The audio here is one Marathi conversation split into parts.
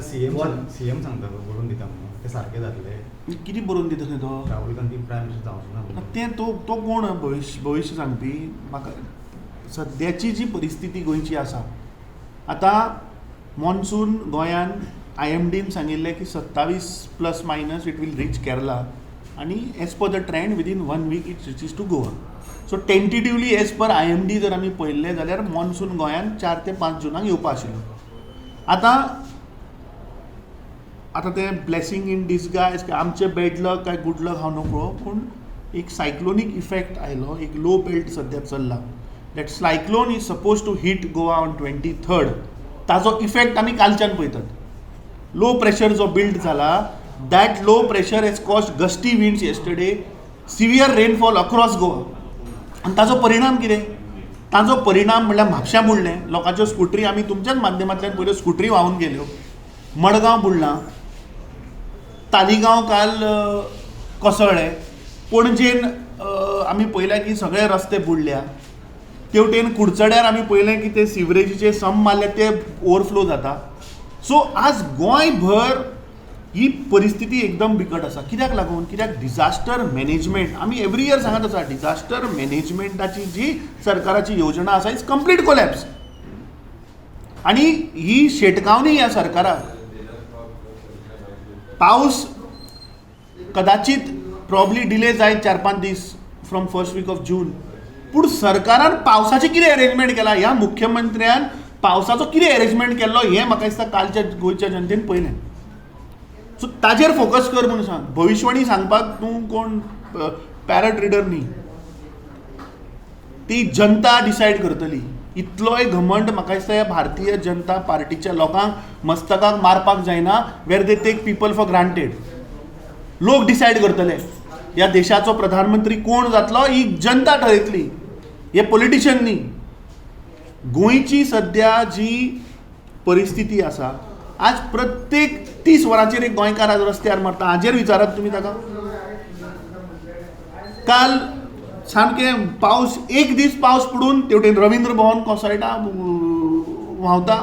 सीएम सांगता बरोवन दिता म्हणून ते सारके जातले कितें बरोवन दिता खंय तो राहुल गांधी प्रायम मिनिस्टर जावचो ना तें तो कोण भविश्य सांगपी म्हाका सद्याची जी परिस्थिती गोंयची आसा आतां मॉन्सून गोंयान IMDन सांगिल्लें की 27± इट वील रीच केरला आनी as per the trend within 1 week it reaches to Goa. So tentatively as per IMD जर आमी पळयल्लें जाल्यार मॉन्सून गोंयान 4 ते 5 जुनाक येवपा आशिल्लो. आतां तें ब्लेसिंग इन डिसगायज काय आमचें बॅड लक काय गुड लक हांव नकळो पूण एक सायक्लोनीक इफेक्ट आयलो. एक लो बेल्ट सद्या चल्ला. That cyclone is suppose to hit Goa on 23rd. ताजो इफेक्ट आमी कालच्यान पळयतात. लो प्रेशर जो बिल्ड जाला that low pressure has caused gusty winds yesterday, severe rainfall across Goa. आनी ताजो परिणाम कितें? ताजो परिणाम म्हणल्यार म्हापश्यां बुडलें. लोकांच्यो स्कुटरी आमी तुमच्याच माध्यमांतल्यान पयल्यो स्कुटरी व्हांवून गेल्यो. मडगांव बुडलां. तालिगांव काल कोसळ्ळें. पणजेन आमी पळयलें की सगळे रस्ते बुडल्या. तेवटेन कुडचड्यार आमी पळयलें की ते सिवरेजीचे सम मारले ते ओवरफ्लो जाता. सो आज गोंयभर ही परिस्थिती एकदम बिकट आसा. कित्याक लागून? कित्याक डिजास्टर मॅनेजमेंट आमी एवरी इयर सांगत आसा डिजास्टर मॅनेजमेंटाची जी सरकाराची योजना आसा इज कंप्लीट कोलॅप्स. आनी ही शेटकावणी ह्या सरकाराक. पावस कदाचित प्रॉब्ली डिले जायत 4-5 दीस from first week of June. पूण सरकारान पावसाचें कितें अरेंजमेंट केला? ह्या मुख्यमंत्र्यान पावसाचो कितें अरेंजमेंट केल्लो हें म्हाका दिसता कालच्या गोंयच्या जनतेन पळयलें. सो ताजेर फोकस कर म्हणून सांग. भविष्यवाणी सांगपाक तूं कोण पॅरट रिडर न्ही. ती जनता डिसायड करतली. इतलोय घमंड म्हाका दिसता ह्या भारतीय जनता पार्टीच्या लोकांक मस्तकाक मारपाक जायना where they take people for granted. लोक डिसायड करतले ह्या देशाचो प्रधानमंत्री कोण जातलो ही जनता ठरयतली. हे पॉलिटिशियन न्ही. गोंयची सद्या जी परिस्थिती आसा आज प्रत्येक 30 वरांचेर एक गोंयकार आज रस्त्यार मरता. हाजेर विचारात तुमी ताका. काल सामकें पावस एक दीस पावस पडून तेवटेन रवींद्र भवन कोसळटा व्हांवता.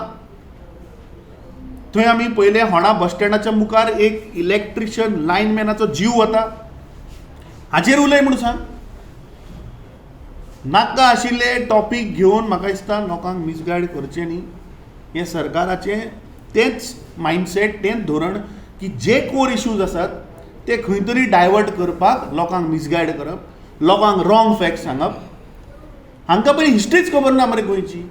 थंय आमी पयलें होणा बस स्टँडाच्या मुखार एक इलेक्ट्रिशियन लायनमॅनाचो जीव वता. हाजेर उलय म्हणून सांग. नाका आशिल्ले टॉपीक घेवन म्हाका दिसता लोकांक मिसगायड करचें न्ही. हे सरकाराचें तेंच मायंडसेट तेंच धोरण की जे कोर इश्यूज आसात ते खंय तरी डायवर्ट करपाक लोकांक मिसगायड करप, लोकांक रॉंग फॅक्ट सांगप. हांकां पयलीं हिस्ट्रीच खबर ना मरे गोंयची.